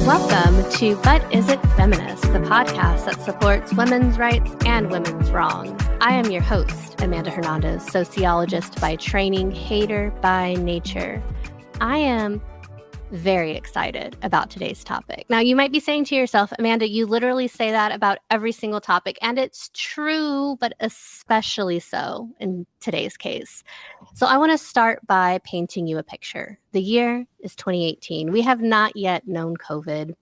Welcome to But Is It Feminist, the podcast that supports women's rights and women's wrongs. I am your host, Amanda Hernandez, sociologist by training, hater by nature. I am very excited about today's topic. Now, you might be saying to yourself, Amanda, you literally say that about every single topic, and it's true, but especially so in today's case. So I want to start by painting you a picture. The year is 2018. We have not yet known COVID.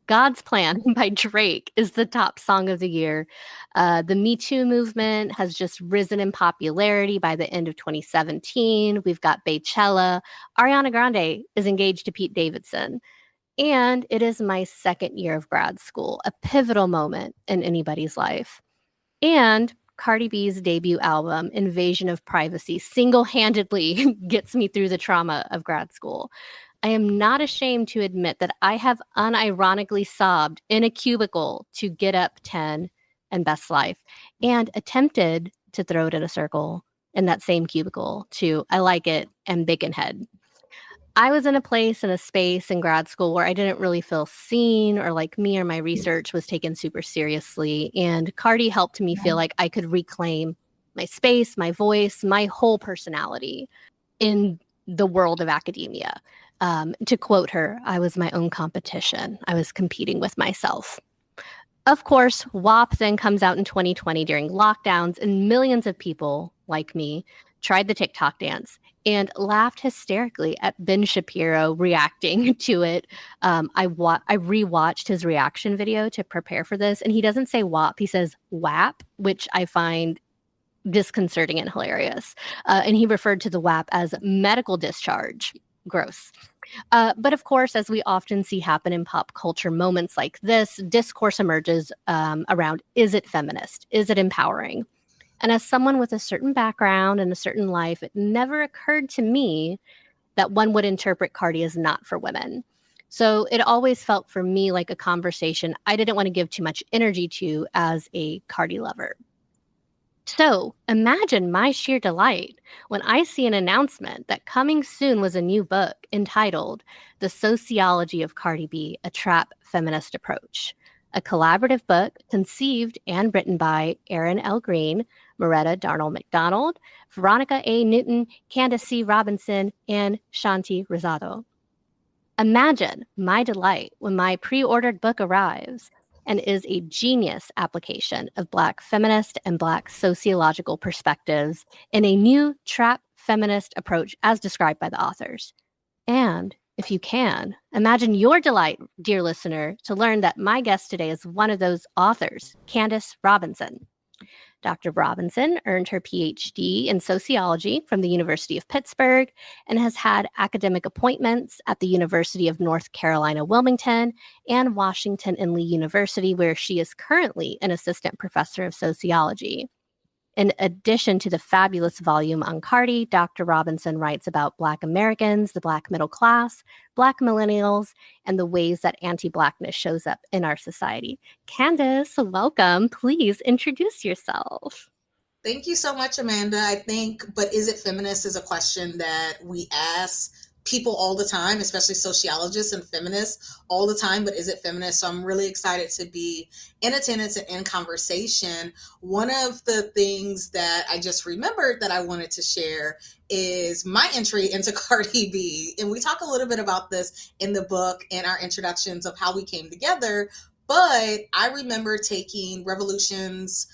God's Plan by Drake is the top song of the year. The Me Too movement has just risen in popularity by the end of 2017. We've got Beychella. Ariana Grande is engaged to Pete Davidson. And it is my second year of grad school, a pivotal moment in anybody's life. And Cardi B's debut album, Invasion of Privacy, single-handedly gets me through the trauma of grad school. I am not ashamed to admit that I have unironically sobbed in a cubicle to Get Up 10 and Best Life, and attempted to throw it in a circle in that same cubicle to I Like It and Bacon Head. I was in a place, in a space in grad school where I didn't really feel seen or like me or my research was taken super seriously. And Cardi helped me feel like I could reclaim my space, my voice, my whole personality in the world of academia. To quote her, I was my own competition. I was competing with myself. Of course, WAP then comes out in 2020 during lockdowns, and millions of people like me tried the TikTok dance and laughed hysterically at Ben Shapiro reacting to it. I rewatched his reaction video to prepare for this, and he doesn't say WAP, he says WAP, which I find disconcerting and hilarious. And he referred to the WAP as medical discharge. Gross. But of course, as we often see happen in pop culture moments like this, discourse emerges around, is it feminist? Is it empowering? And as someone with a certain background and a certain life, it never occurred to me that one would interpret Cardi as not for women. So it always felt for me like a conversation I didn't want to give too much energy to as a Cardi lover. So imagine my sheer delight when I see an announcement that coming soon was a new book entitled The Sociology of Cardi B, A Trap Feminist Approach, a collaborative book conceived and written by Erin L. Green, Moretta Darnell McDonald, Veronica A. Newton, Candice C. Robinson, and Shanti Rosado. Imagine my delight when my pre-ordered book arrives and is a genius application of Black feminist and Black sociological perspectives in a new trap feminist approach as described by the authors. And if you can, imagine your delight, dear listener, to learn that my guest today is one of those authors, Candice Robinson. Dr. Robinson earned her PhD in sociology from the University of Pittsburgh and has had academic appointments at the University of North Carolina, Wilmington, and Washington and Lee University, where she is currently an assistant professor of sociology. In addition to the fabulous volume on Cardi, Dr. Robinson writes about Black Americans, the Black middle class, Black millennials, and the ways that anti-Blackness shows up in our society. Candice, welcome. Please introduce yourself. Thank you so much, Amanda. I think, but is it feminist is a question that we ask people all the time, especially sociologists and feminists all the time, but is it feminist? So I'm really excited to be in attendance and in conversation. One of the things that I just remembered that I wanted to share is my entry into Cardi B. And we talk a little bit about this in the book and our introductions of how we came together. But I remember taking Revolutions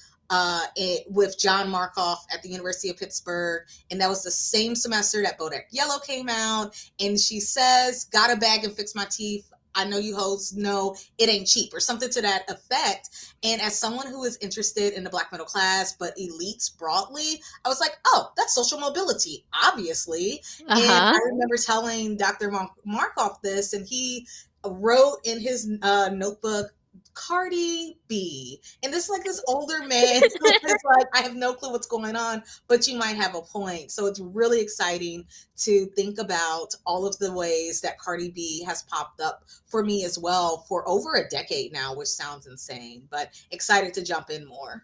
with John Markoff at the University of Pittsburgh. And that was the same semester that Bodak Yellow came out. And she says, got a bag and fix my teeth. I know you hoes know it ain't cheap, or something to that effect. And as someone who is interested in the Black middle class, but elites broadly, I was like, oh, that's social mobility, obviously. And I remember telling Dr. Markoff this, and he wrote in his notebook, Cardi B. And this is like this older man who is like, I have no clue what's going on, but you might have a point. So it's really exciting to think about all of the ways that Cardi B has popped up for me as well for over a decade now, which sounds insane, but excited to jump in more.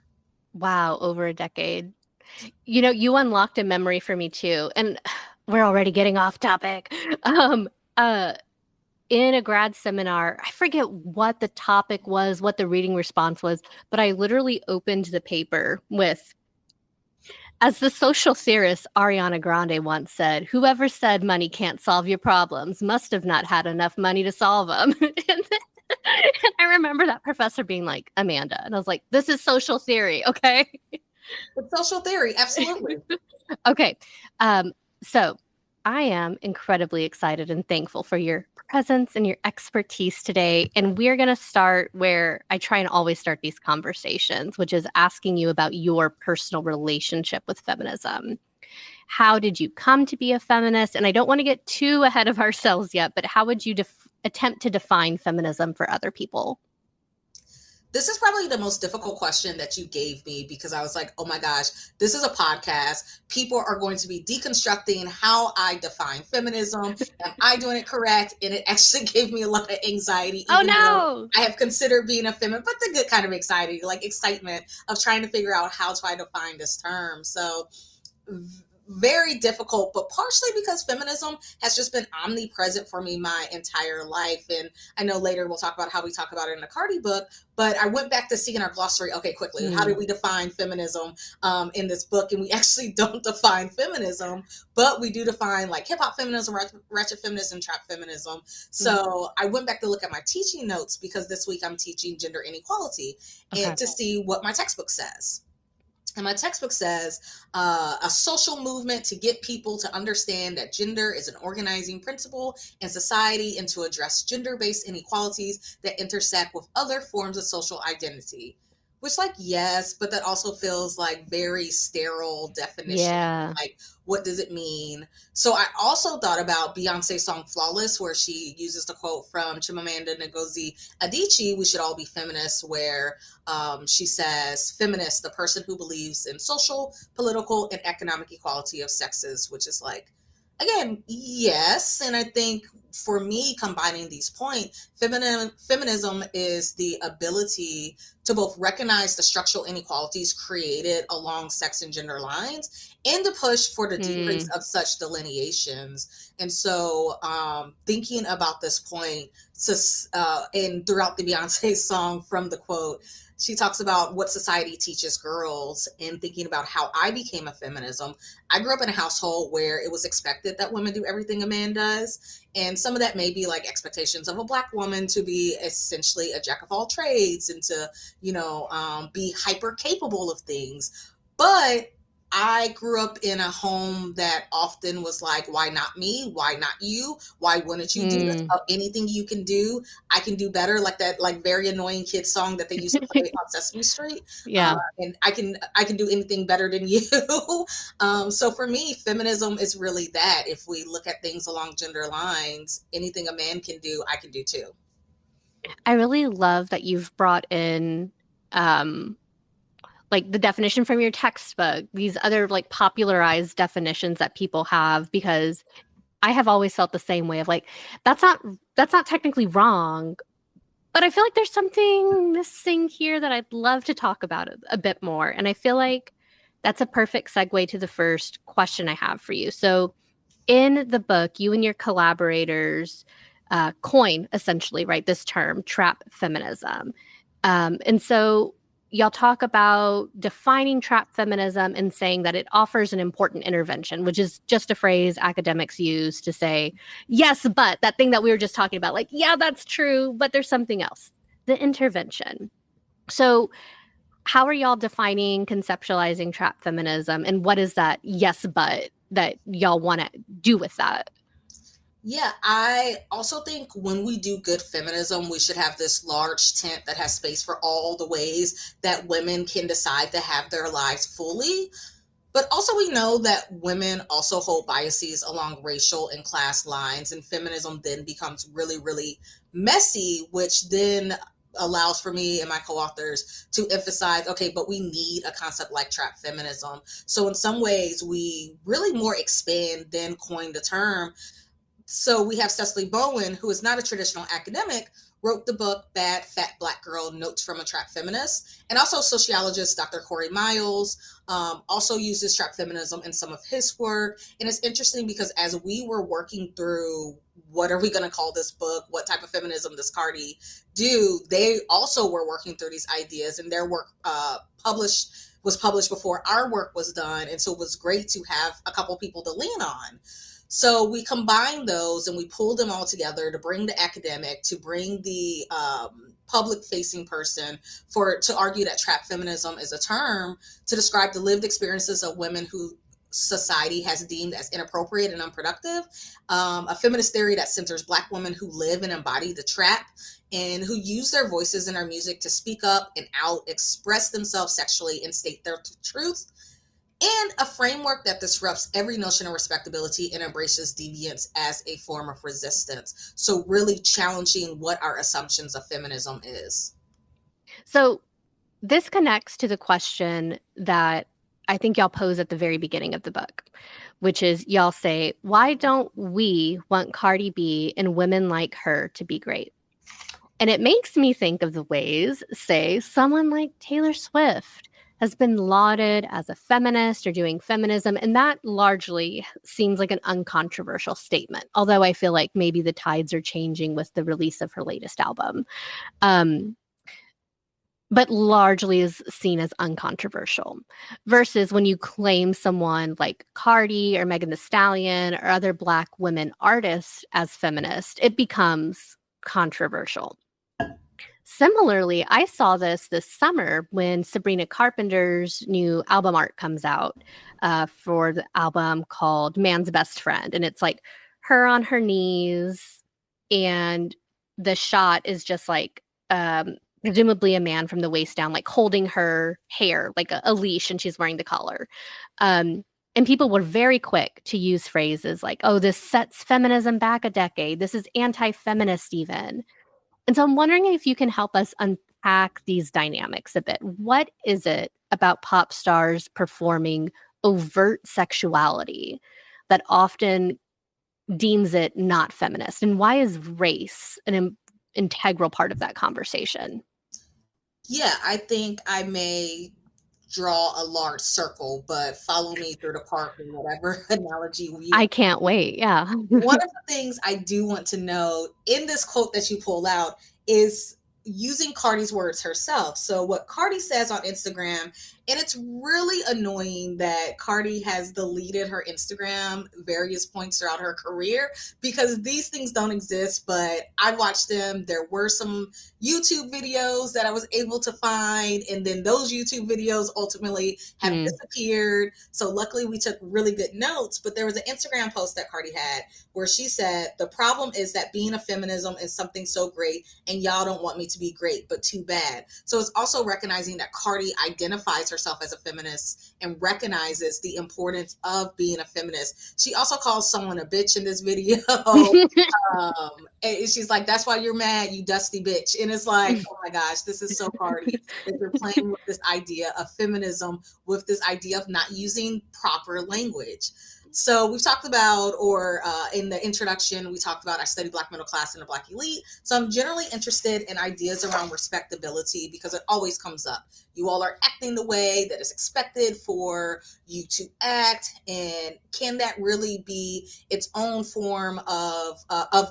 Wow, over a decade. You know, you unlocked a memory for me too. And we're already getting off topic. in a grad seminar, I forget what the topic was, what the reading response was, but I literally opened the paper with, as the social theorist Ariana Grande once said, whoever said money can't solve your problems must have not had enough money to solve them. And I remember that professor being like, Amanda. And I was like, this is social theory, okay? It's social theory, absolutely. Okay. So I am incredibly excited and thankful for your presence and your expertise today. And we're going to start where I try and always start these conversations, which is asking you about your personal relationship with feminism. How did you come to be a feminist? And I don't want to get too ahead of ourselves yet, but how would you attempt to define feminism for other people? This is probably the most difficult question that you gave me, because I was like, oh my gosh, this is a podcast. People are going to be deconstructing how I define feminism. Am I doing it correct? And it actually gave me a lot of anxiety, even though I have considered being a feminist, but the good kind of anxiety, like excitement of trying to figure out how do I define this term. So very difficult, but partially because feminism has just been omnipresent for me my entire life. And I know later we'll talk about how we talk about it in the Cardi book, but I went back to see in our glossary, okay, quickly, how do we define feminism in this book? And we actually don't define feminism, but we do define like hip hop feminism, ratchet feminism, and trap feminism. So I went back to look at my teaching notes, because this week I'm teaching gender inequality, and to see what my textbook says. And my textbook says a social movement to get people to understand that gender is an organizing principle in society and to address gender-based inequalities that intersect with other forms of social identity. Which, like, yes, but that also feels like very sterile definition. Yeah. Like, what does it mean? So I also thought about Beyonce's song Flawless, where she uses the quote from Chimamanda Ngozi Adichie, we should all be feminists, where she says, feminist, the person who believes in social, political, and economic equality of sexes, which is like, again, yes. And I think for me, combining these points, feminism is the ability to both recognize the structural inequalities created along sex and gender lines, and to push for the decrease of such delineations. And so thinking about this point, and throughout the Beyonce song, from the quote, she talks about what society teaches girls, and thinking about how I became a feminism. I grew up in a household where it was expected that women do everything a man does. And some of that may be like expectations of a Black woman to be essentially a jack of all trades and to, be hyper capable of things. But I grew up in a home that often was like, why not me? Why not you? Why wouldn't you do this? Anything you can do, I can do better. Like that, like very annoying kid song that they used to play on Sesame Street. Yeah. And I can do anything better than you. So for me, feminism is really that. If we look at things along gender lines, anything a man can do, I can do too. I really love that you've brought in like the definition from your textbook, these other like popularized definitions that people have, because I have always felt the same way of like, that's not technically wrong, but I feel like there's something missing here that I'd love to talk about a bit more. And I feel like that's a perfect segue to the first question I have for you. So in the book, you and your collaborators coin, essentially, right, this term, trap feminism. And so y'all talk about defining trap feminism and saying that it offers an important intervention, which is just a phrase academics use to say, yes, but that thing that we were just talking about, like, yeah, that's true, but there's something else, the intervention. So how are y'all defining, conceptualizing trap feminism, and what is that yes, but that y'all want to do with that? Yeah, I also think when we do good feminism, we should have this large tent that has space for all the ways that women can decide to have their lives fully. But also we know that women also hold biases along racial and class lines, and feminism then becomes really, really messy, which then allows for me and my co-authors to emphasize, okay, but we need a concept like trap feminism. So in some ways, we really more expand than coin the term. So we have Cecily Bowen, who is not a traditional academic, wrote the book Bad Fat Black Girl, Notes from a Trap Feminist. And also sociologist Dr. Corey Miles also uses trap feminism in some of his work. And it's interesting because as we were working through what are we going to call this book, what type of feminism does Cardi do, they also were working through these ideas, and their work was published before our work was done. And so it was great to have a couple people to lean on. So we combined those and we pulled them all together to bring the academic, to bring the public facing person to argue that trap feminism is a term to describe the lived experiences of women who society has deemed as inappropriate and unproductive. A feminist theory that centers Black women who live and embody the trap and who use their voices in our music to speak up and out, express themselves sexually, and state their truth. And a framework that disrupts every notion of respectability and embraces deviance as a form of resistance. So really challenging what our assumptions of feminism is. So this connects to the question that I think y'all pose at the very beginning of the book, which is y'all say, why don't we want Cardi B and women like her to be great? And it makes me think of the ways, say, someone like Taylor Swift has been lauded as a feminist or doing feminism, and that largely seems like an uncontroversial statement, although I feel like maybe the tides are changing with the release of her latest album. But largely is seen as uncontroversial, versus when you claim someone like Cardi or Megan Thee Stallion or other Black women artists as feminist, it becomes controversial. Similarly, I saw this summer when Sabrina Carpenter's new album art comes out for the album called Man's Best Friend. And it's like her on her knees, and the shot is just like presumably a man from the waist down, like holding her hair like a leash, and she's wearing the collar. And people were very quick to use phrases like, oh, this sets feminism back a decade. This is anti-feminist even. And so I'm wondering if you can help us unpack these dynamics a bit. What is it about pop stars performing overt sexuality that often deems it not feminist? And why is race an integral part of that conversation? Yeah, I think I may draw a large circle, but follow me through the park or whatever analogy we I can't wait. Yeah. One of the things I do want to know in this quote that you pull out is using Cardi's words herself. So what Cardi says on Instagram, and it's really annoying that Cardi has deleted her Instagram various points throughout her career because these things don't exist, but I watched them. There were some YouTube videos that I was able to find, and then those YouTube videos ultimately have disappeared. So luckily we took really good notes, but there was an Instagram post that Cardi had where she said, the problem is that being a feminism is something so great and y'all don't want me to be great, but too bad. So it's also recognizing that Cardi identifies herself as a feminist and recognizes the importance of being a feminist. She also calls someone a bitch in this video. And she's like, that's why you're mad, you dusty bitch. And it's like, oh my gosh, this is so Cardi. That they're playing with this idea of feminism, with this idea of not using proper language. So we've talked about, or in the introduction, we talked about I study Black middle class and the Black elite. So I'm generally interested in ideas around respectability because it always comes up. You all are acting the way that is expected for you to act, and can that really be its own form of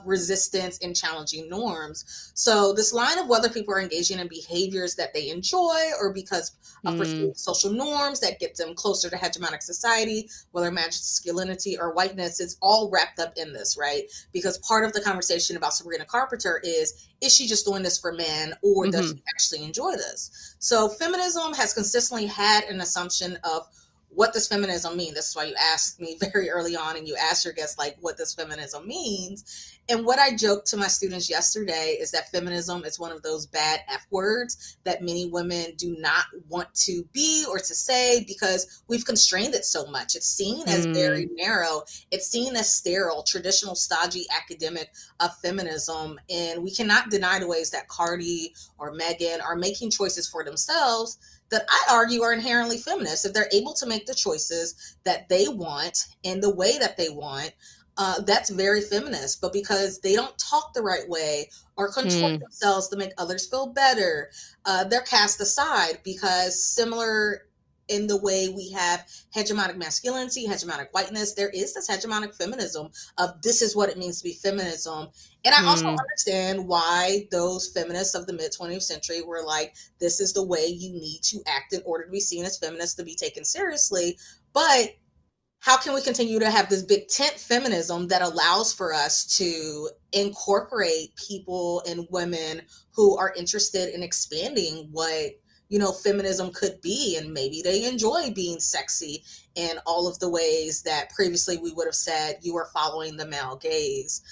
resistance and challenging norms? So this line of whether people are engaging in behaviors that they enjoy or because of perceived social norms that get them closer to hegemonic society, whether masculinity or whiteness, is all wrapped up in this, right? Because part of the conversation about Sabrina Carpenter is she just doing this for men, or does she actually enjoy this? So feminism has consistently had an assumption of what does feminism mean? This is why you asked me very early on, and you asked your guests, like, what does feminism means? And what I joked to my students yesterday is that feminism is one of those bad F words that many women do not want to be or to say because we've constrained it so much. It's seen as very narrow. It's seen as sterile, traditional, stodgy, academic of feminism. And we cannot deny the ways that Cardi or Megan are making choices for themselves that I argue are inherently feminist. If they're able to make the choices that they want in the way that they want, that's very feminist. But because they don't talk the right way or contort themselves to make others feel better, they're cast aside. Because similar in the way we have hegemonic masculinity, hegemonic whiteness, there is this hegemonic feminism of this is what it means to be feminism. And I also understand why those feminists of the mid 20th century were like, this is the way you need to act in order to be seen as feminists, to be taken seriously. But how can we continue to have this big tent feminism that allows for us to incorporate people and women who are interested in expanding what, you know, feminism could be, and maybe they enjoy being sexy in all of the ways that previously we would have said you are following the male gaze.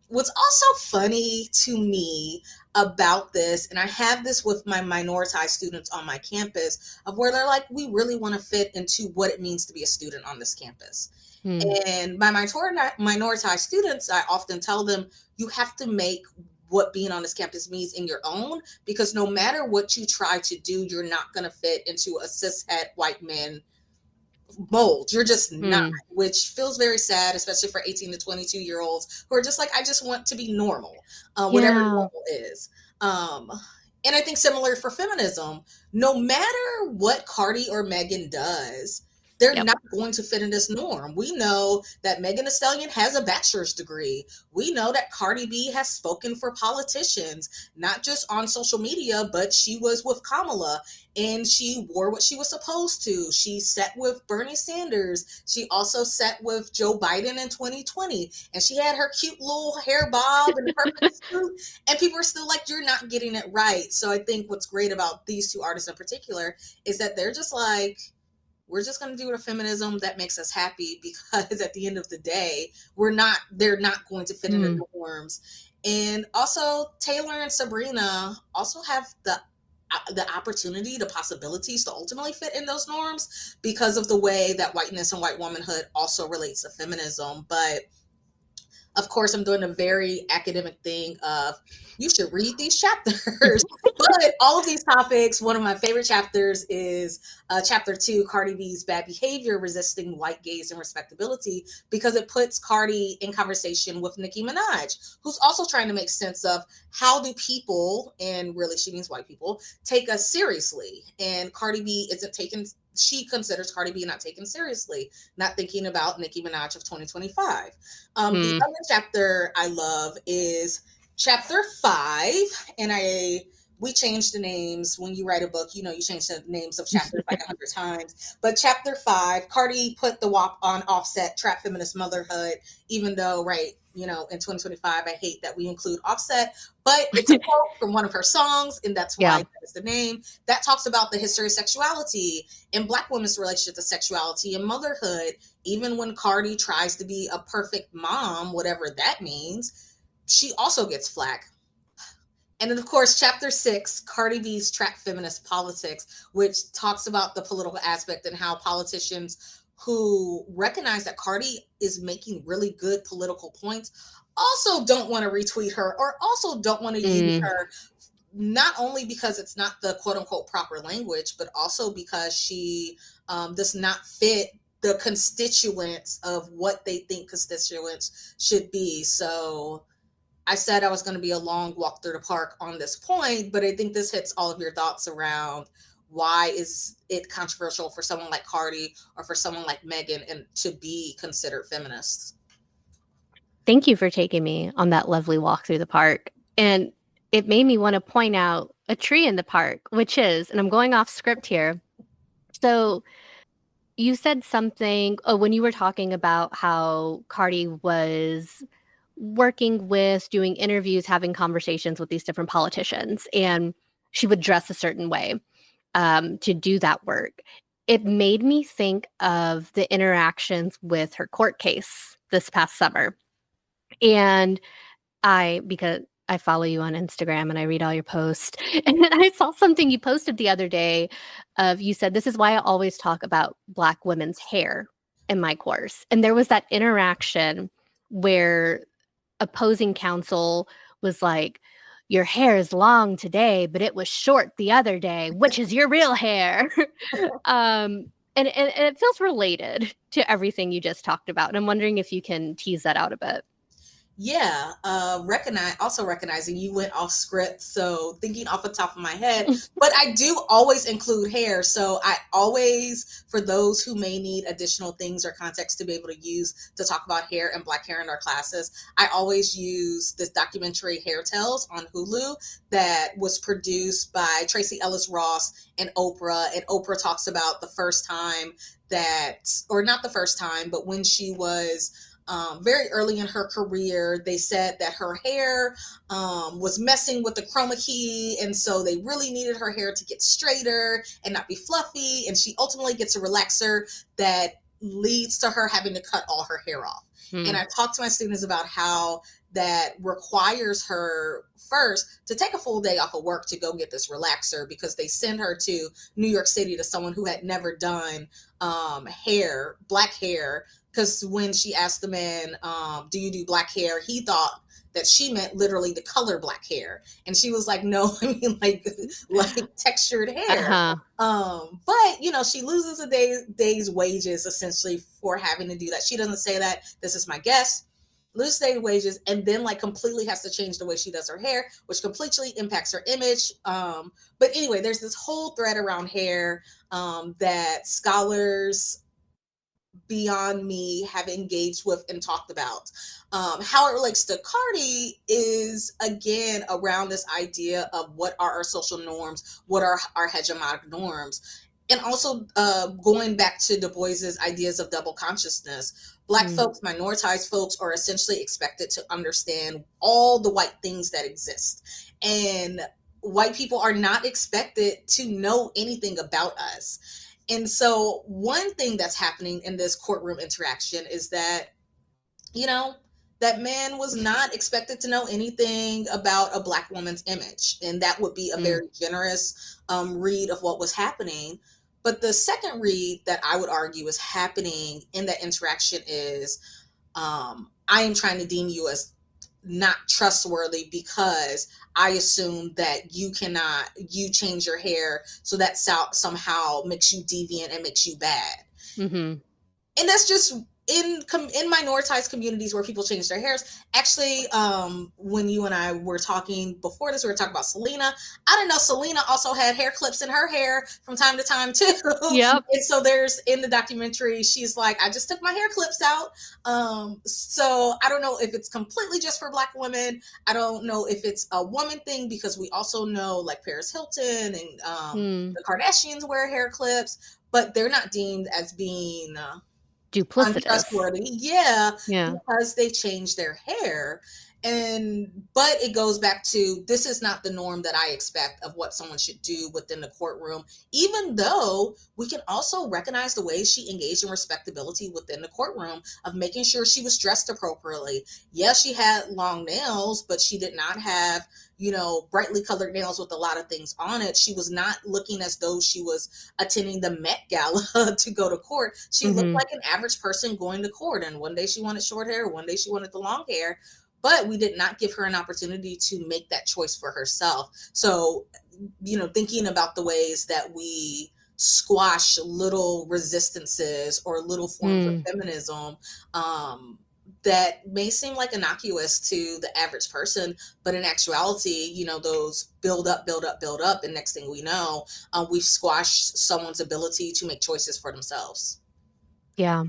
What's also funny to me about this, and I have this with my minoritized students on my campus, of where they're like, we really want to fit into what it means to be a student on this campus. And my minoritized students, I often tell them, you have to make what being on this campus means in your own, because no matter what you try to do, you're not going to fit into a cishet white man mold. You're just not, which feels very sad, especially for 18 to 22-year-olds who are just like, I just want to be normal, whatever normal is. And I think similar for feminism, no matter what Cardi or Megan does, they're not going to fit in this norm. We know that Megan Thee Stallion has a bachelor's degree. We know that Cardi B has spoken for politicians, not just on social media, but she was with Kamala and she wore what she was supposed to. She sat with Bernie Sanders. She also sat with Joe Biden in 2020. And she had her cute little hair bob and perfect suit. And people are still like, you're not getting it right. So I think what's great about these two artists in particular is that they're just like, we're just going to do a feminism that makes us happy, because at the end of the day, they're not going to fit in the norms. And also Taylor and Sabrina also have the opportunity, the possibilities to ultimately fit in those norms because of the way that whiteness and white womanhood also relates to feminism. But of course, I'm doing a very academic thing of, you should read these chapters. But all of these topics, one of my favorite chapters is chapter 2, Cardi B's bad behavior, resisting white gaze and respectability, because it puts Cardi in conversation with Nicki Minaj, who's also trying to make sense of how do people, and really she means white people, take us seriously. And Cardi B isn't taken, she considers Cardi B not taken seriously, not thinking about Nicki Minaj of 2025. The other chapter I love is chapter 5, and we changed the names. When you write a book, you know, you change the names of chapters like 100 times. But chapter 5, Cardi put the WAP on Offset, Trap Feminist Motherhood, even though, right, you know, in 2025, I hate that we include Offset, but it's a quote from one of her songs, and that's why that is the name, that talks about the history of sexuality and Black women's relationship to sexuality and motherhood. Even when Cardi tries to be a perfect mom, whatever that means, she also gets flack. And then, of course, chapter 6, Cardi B's Trap Feminist Politics, which talks about the political aspect and how politicians who recognize that Cardi is making really good political points also don't want to retweet her, or also don't want to use her, not only because it's not the quote unquote proper language, but also because she does not fit the constituents of what they think constituents should be. So I said I was going to be a long walk through the park on this point, but I think this hits all of your thoughts around why is it controversial for someone like Cardi or for someone like Megan and to be considered feminists. Thank you for taking me on that lovely walk through the park. And it made me want to point out a tree in the park, which is, and I'm going off script here. So you said something when you were talking about how Cardi was working with, doing interviews, having conversations with these different politicians, and she would dress a certain way to do that work. It made me think of the interactions with her court case this past summer. And because I follow you on Instagram and I read all your posts, and I saw something you posted the other day you said, this is why I always talk about Black women's hair in my course. And there was that interaction where opposing counsel was like, your hair is long today, but it was short the other day. Which is your real hair? And it feels related to everything you just talked about. And I'm wondering if you can tease that out a bit. Yeah, recognizing you went off script, so thinking off the top of my head, but I do always include hair. So I always, for those who may need additional things or context to be able to use to talk about hair and Black hair in our classes, I always use this documentary Hair Tales on Hulu that was produced by Tracy Ellis Ross and Oprah. And Oprah talks about the first time that, or not the first time, but when she was very early in her career, they said that her hair was messing with the chroma key, and so they really needed her hair to get straighter and not be fluffy. And she ultimately gets a relaxer that leads to her having to cut all her hair off. And I talked to my students about how that requires her first to take a full day off of work to go get this relaxer, because they send her to New York City to someone who had never done hair, Black hair. Because when she asked the man, do you do Black hair? He thought that she meant literally the color Black hair. And she was like, no, I mean like textured hair. But, you know, she loses a day's wages essentially for having to do that. She doesn't say that. This is my guess. Loses day wages, and then like completely has to change the way she does her hair, which completely impacts her image. But anyway, there's this whole thread around hair that scholars beyond me have engaged with and talked about. How it relates to Cardi is, again, around this idea of what are our social norms, what are our hegemonic norms, and also going back to Du Bois's ideas of double consciousness. Black folks, minoritized folks are essentially expected to understand all the white things that exist. And white people are not expected to know anything about us. And so one thing that's happening in this courtroom interaction is that, you know, that man was not expected to know anything about a Black woman's image. And that would be a very generous read of what was happening. But the second read that I would argue is happening in that interaction is, I am trying to deem you as not trustworthy because I assume that you change your hair, so that somehow makes you deviant and makes you bad. And that's just in minoritized communities where people change their hairs. Actually, when you and I were talking before this, we were talking about Selena. I didn't know Selena also had hair clips in her hair from time to time too. Yep. And so there's, in the documentary, she's like, I just took my hair clips out. So I don't know if it's completely just for Black women. I don't know if it's a woman thing, because we also know like Paris Hilton and the Kardashians wear hair clips, but they're not deemed as being duplicitous, untrustworthy. Yeah, because they changed their hair. But it goes back to, this is not the norm that I expect of what someone should do within the courtroom, even though we can also recognize the ways she engaged in respectability within the courtroom of making sure she was dressed appropriately. Yes, she had long nails, but she did not have, you know, brightly colored nails with a lot of things on it. She was not looking as though she was attending the Met Gala to go to court. She looked like an average person going to court. And one day she wanted short hair, one day she wanted the long hair. But we did not give her an opportunity to make that choice for herself. So, you know, thinking about the ways that we squash little resistances or little forms of feminism, that may seem like innocuous to the average person, but in actuality, you know, those build up, and next thing we know, we've squashed someone's ability to make choices for themselves. Yeah.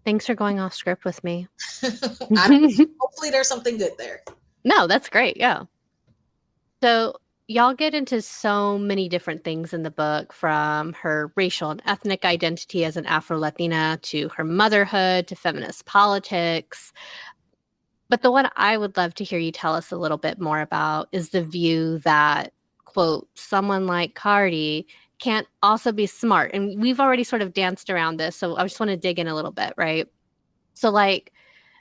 Thanks for going off script with me. Hopefully there's something good there. No, that's great. Yeah. So y'all get into so many different things in the book, from her racial and ethnic identity as an Afro-Latina to her motherhood to feminist politics. But the one I would love to hear you tell us a little bit more about is the view that, quote, someone like Cardi can't also be smart. And we've already sort of danced around this, so I just want to dig in a little bit, right? So like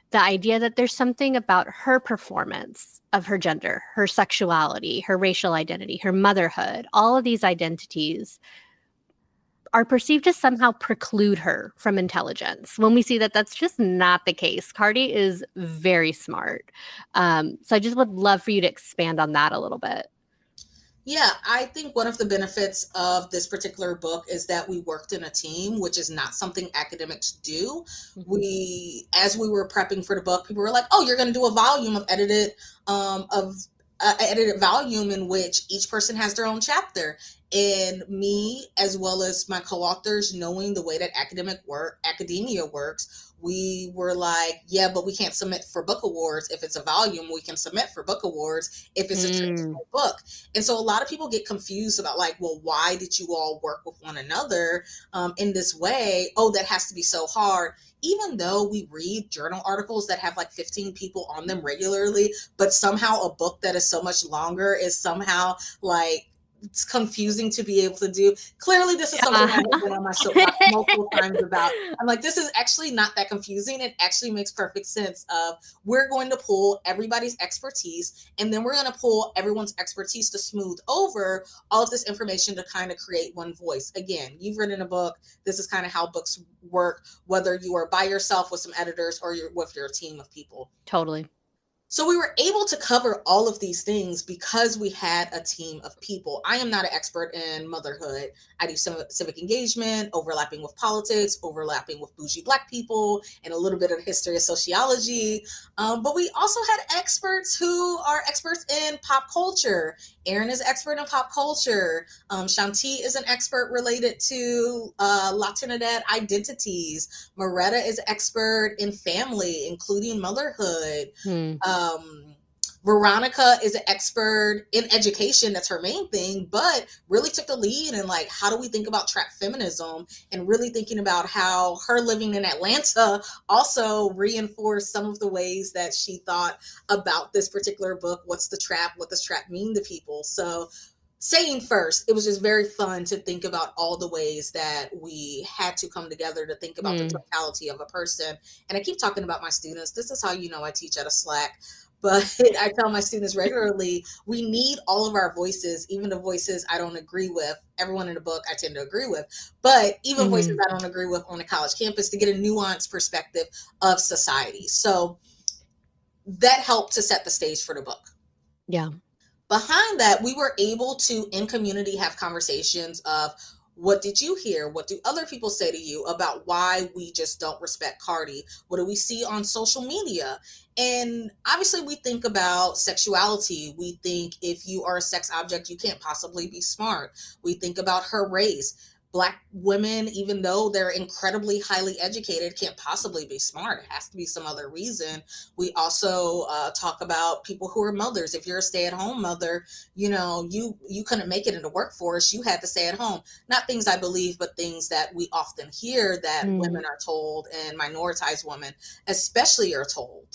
the idea that there's something about her performance of her gender, her sexuality, her racial identity, her motherhood, all of these identities are perceived to somehow preclude her from intelligence, when we see that that's just not the case. Cardi is very smart. So I just would love for you to expand on that a little bit. Yeah, I think one of the benefits of this particular book is that we worked in a team, which is not something academics do. Mhm. As we were prepping for the book, people were like, "Oh, you're going to do a volume of edited volume in which each person has their own chapter." And me, as well as my co-authors, knowing the way that academia works, we were like, "Yeah, but we can't submit for book awards if it's a volume. We can submit for book awards if it's a Mm. traditional book." And so a lot of people get confused about like, well, why did you all work with one another in this way? Oh, that has to be so hard. Even though we read journal articles that have like 15 people on them regularly, but somehow a book that is so much longer is somehow like it's confusing to be able to do. Clearly, this is something I have been on my soapbox multiple times about. I'm like, this is actually not that confusing. It actually makes perfect sense of we're going to pull everybody's expertise and then we're going to pull everyone's expertise to smooth over all of this information to kind of create one voice. Again, you've written a book. This is kind of how books work, whether you are by yourself with some editors or you're with your team of people. Totally. So we were able to cover all of these things because we had a team of people. I am not an expert in motherhood. I do some civic engagement, overlapping with politics, overlapping with bougie Black people, and a little bit of history of sociology. But we also had experts who are experts in pop culture. Erin is expert in pop culture. Shanti is an expert related to Latinidad identities. Moretta is expert in family, including motherhood. Mm. um Veronica is an expert in education. That's her main thing, but really took the lead in like, how do we think about trap feminism, and really thinking about how her living in Atlanta also reinforced some of the ways that she thought about this particular book. What's the trap? What does trap mean to people? So saying first, it was just very fun to think about all the ways that we had to come together to think about the Mm. totality of a person. And I keep talking about my students. This is how you know I teach at a Slack. But I tell my students regularly, we need all of our voices, even the voices I don't agree with. Everyone in the book I tend to agree with, but even voices Mhm. I don't agree with on a college campus to get a nuanced perspective of society. So that helped to set the stage for the book. Yeah. Behind that, we were able to in community have conversations of, what did you hear? What do other people say to you about why we just don't respect Cardi? What do we see on social media? And obviously we think about sexuality. We think if you are a sex object, you can't possibly be smart. We think about her race. Black women, even though they're incredibly highly educated, can't possibly be smart. It has to be some other reason. We also talk about people who are mothers. If you're a stay-at-home mother, you couldn't make it in the workforce. You had to stay at home. Not things I believe, but things that we often hear that Mm. women are told, and minoritized women especially are told.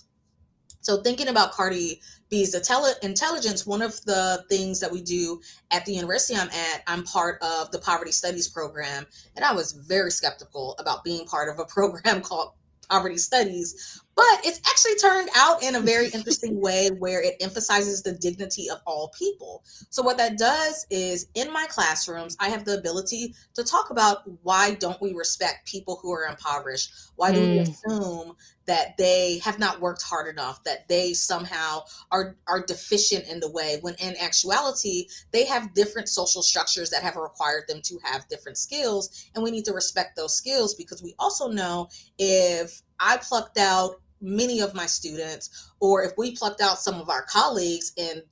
So thinking about Cardi B's intelligence, one of the things that we do at the university I'm at, I'm part of the poverty studies program, and I was very skeptical about being part of a program called poverty studies, but it's actually turned out in a very interesting way where it emphasizes the dignity of all people. So what that does is in my classrooms, I have the ability to talk about, why don't we respect people who are impoverished? Why do we Mm. assume that they have not worked hard enough, that they somehow are deficient in the way, when in actuality they have different social structures that have required them to have different skills, and we need to respect those skills, because we also know if I plucked out many of my students, or if we plucked out some of our colleagues and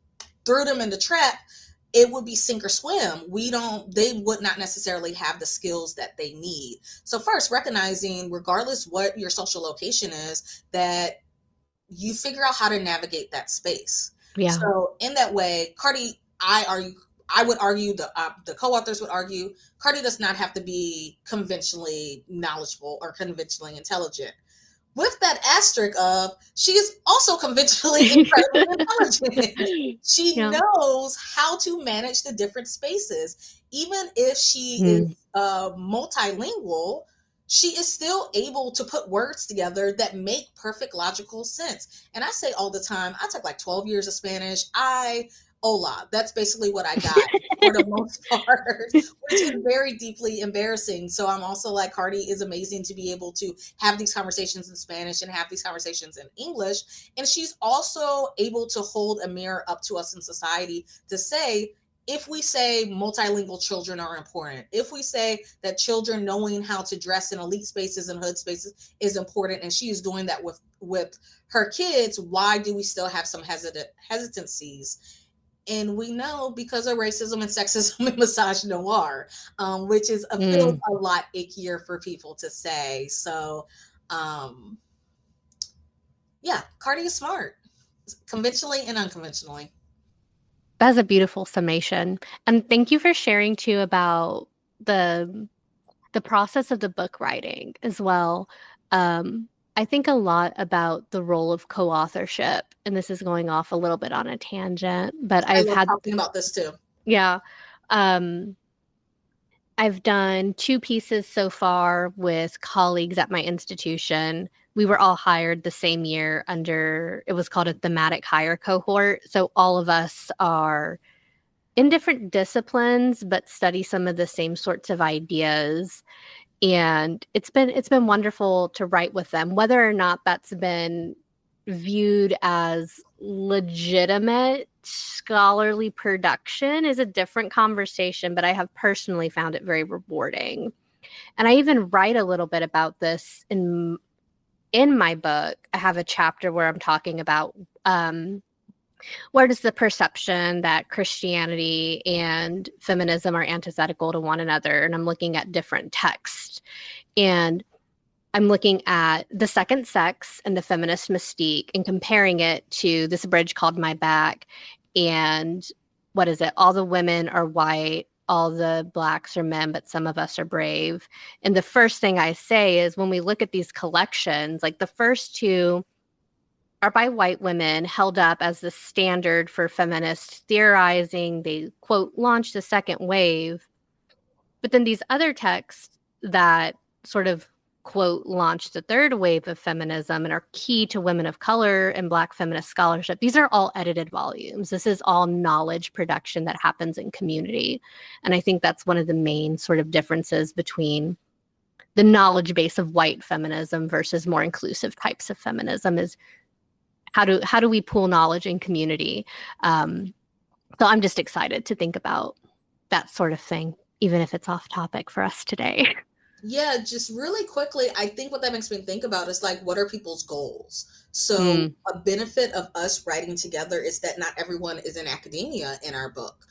threw them in the trap, it would be sink or swim. They would not necessarily have the skills that they need. So first, recognizing, regardless what your social location is, that you figure out how to navigate that space. Yeah. So in that way, I would argue, the co-authors would argue, Cardi does not have to be conventionally knowledgeable or conventionally intelligent, with that asterisk of, she is also conventionally incredibly intelligent. She Yeah. knows how to manage the different spaces. Even if she is Mm. multilingual, she is still able to put words together that make perfect logical sense. And I say all the time, I took like 12 years of Spanish. Hola, that's basically what I got for the most part, which is very deeply embarrassing. So I'm also like, Cardi is amazing to be able to have these conversations in Spanish and have these conversations in English. And she's also able to hold a mirror up to us in society to say, if we say multilingual children are important, if we say that children knowing how to dress in elite spaces and hood spaces is important, and she is doing that with her kids, why do we still have some hesitancies? And we know because of racism and sexism and misogynoir, which is feels a lot ickier for people to say. So, yeah, Cardi is smart, conventionally and unconventionally. That's a beautiful summation. And thank you for sharing too about the the process of the book writing as well. I think a lot about the role of co-authorship, and this is going off a little bit on a tangent, but I love talking about this too. yeah, um, I've done 2 pieces so far with colleagues at my institution. We were all hired the same year under, it was called a thematic hire cohort. So all of us are in different disciplines, but study some of the same sorts of ideas. And it's been wonderful to write with them. Whether or not that's been viewed as legitimate scholarly production is a different conversation, but I have personally found it very rewarding. And I even write a little bit about this in my book. I have a chapter where I'm talking about where does the perception that Christianity and feminism are antithetical to one another, and I'm looking at different texts. And I'm looking at The Second Sex and the feminist mystique and comparing it to this bridge called My Back and what is it? All the women are white, all the blacks are men, but some of us are brave. And the first thing I say is when we look at these collections, like the first two are by white women held up as the standard for feminist theorizing. They, quote, launched the second wave. But then these other texts that sort of, quote, launched the third wave of feminism and are key to women of color and Black feminist scholarship, these are all edited volumes. This is all knowledge production that happens in community. And I think that's one of the main sort of differences between the knowledge base of white feminism versus more inclusive types of feminism is how do we pool knowledge in community? So I'm just excited to think about that sort of thing, even if it's off topic for us today. Yeah, just really quickly, I think what that makes me think about is like, what are people's goals? So, a benefit of us writing together is that not everyone is in academia in our book,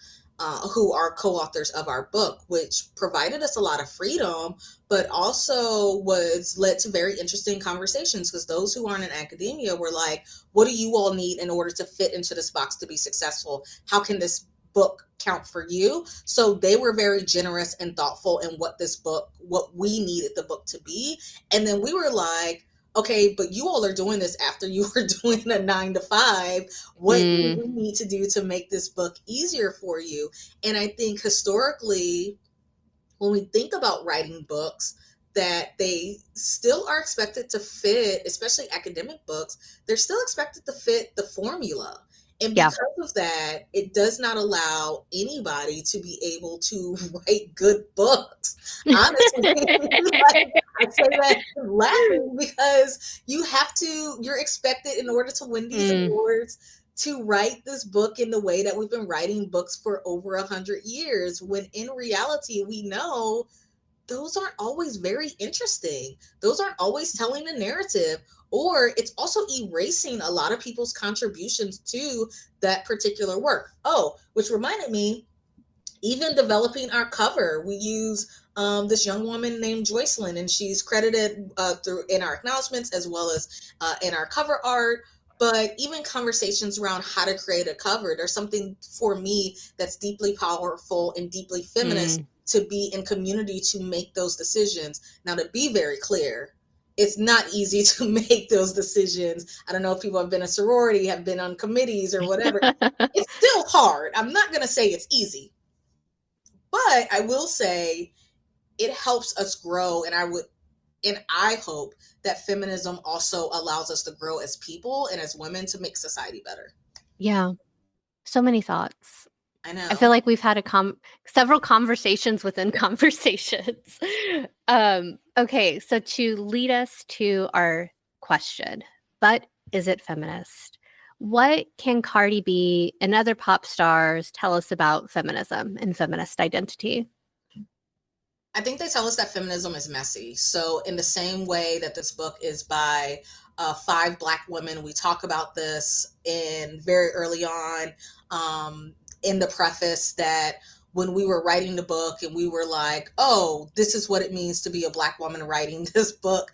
who are co authors of our book, which provided us a lot of freedom, but also was led to very interesting conversations because those who aren't in academia were like, what do you all need in order to fit into this box to be successful? How can this book count for you? So they were very generous and thoughtful in what we needed the book to be. And then we were like, okay, but you all are doing this after you were doing a 9 to 5. What do we need to do to make this book easier for you? And I think historically, when we think about writing books, that they still are expected to fit, especially academic books, they're still expected to fit the formula. And because of that, it does not allow anybody to be able to write good books. Honestly, like, I say that laughing because you're expected in order to win these awards to write this book in the way that we've been writing books for over 100 years, when in reality, we know those aren't always very interesting. Those aren't always telling a narrative, or it's also erasing a lot of people's contributions to that particular work. Oh, which reminded me, even developing our cover, we use this young woman named Joycelyn, and she's credited through in our acknowledgments as well as in our cover art. But even conversations around how to create a cover, there's something for me that's deeply powerful and deeply feminist to be in community to make those decisions. Now, to be very clear, it's not easy to make those decisions. I don't know if people have been a sorority, have been on committees or whatever. It's still hard. I'm not going to say it's easy, but I will say it helps us grow. And I hope that feminism also allows us to grow as people and as women to make society better. Yeah. So many thoughts. I know. I feel like we've had several conversations within conversations. Okay, so to lead us to our question, but is it feminist? What can Cardi B and other pop stars tell us about feminism and feminist identity? I think they tell us that feminism is messy. So, in the same way that this book is by five Black women, we talk about this in very early on in the preface that when we were writing the book and we were like, oh, this is what it means to be a Black woman writing this book,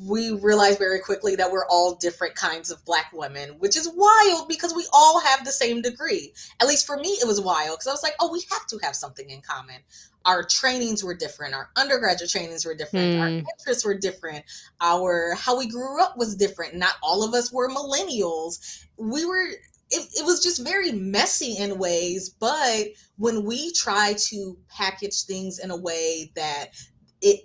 we realized very quickly that we're all different kinds of Black women, which is wild because we all have the same degree. At least for me, it was wild because I was like, oh, we have to have something in common. Our trainings were different. Our undergraduate trainings were different. Our interests were different. How we grew up was different. Not all of us were millennials. It was just very messy in ways, but when we try to package things in a way that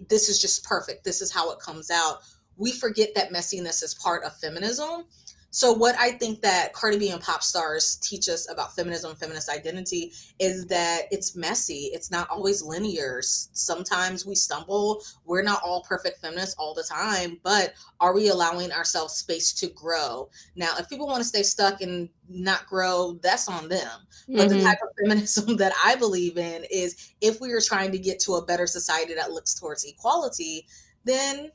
this is just perfect, this is how it comes out, we forget that messiness is part of feminism. So what I think that Cardi B and pop stars teach us about feminism, feminist identity, is that it's messy. It's not always linear. Sometimes we stumble. We're not all perfect feminists all the time, but are we allowing ourselves space to grow? Now, if people want to stay stuck and not grow, that's on them. But the type of feminism that I believe in is if we are trying to get to a better society that looks towards equality, then,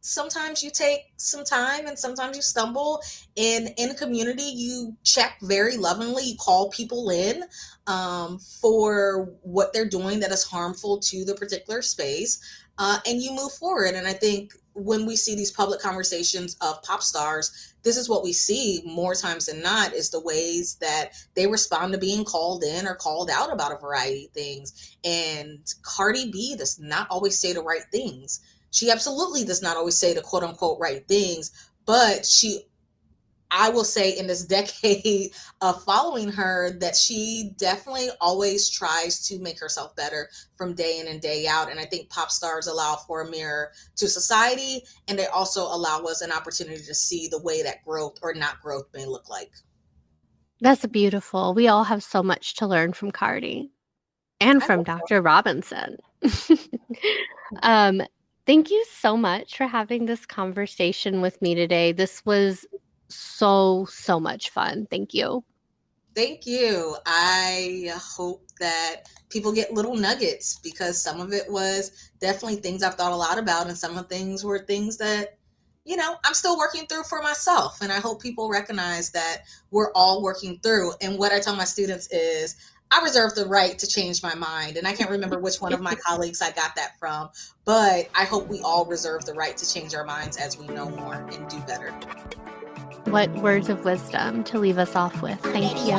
sometimes you take some time and sometimes you stumble. And in community, you check very lovingly, you call people in for what they're doing that is harmful to the particular space, and you move forward. And I think when we see these public conversations of pop stars, this is what we see more times than not, is the ways that they respond to being called in or called out about a variety of things. And Cardi B does not always say the right things. She absolutely does not always say the quote unquote right things, but I will say in this decade of following her, that she definitely always tries to make herself better from day in and day out. And I think pop stars allow for a mirror to society, and they also allow us an opportunity to see the way that growth or not growth may look like. That's beautiful. We all have so much to learn from Cardi and from Dr. Robinson. Thank you so much for having this conversation with me today. This was so much fun. Thank you. Thank you. I hope that people get little nuggets, because some of it was definitely things I've thought a lot about, and some of the things were things that, I'm still working through for myself. And I hope people recognize that we're all working through. And what I tell my students is, I reserve the right to change my mind. And I can't remember which one of my colleagues I got that from, but I hope we all reserve the right to change our minds as we know more and do better. What words of wisdom to leave us off with. Thank you.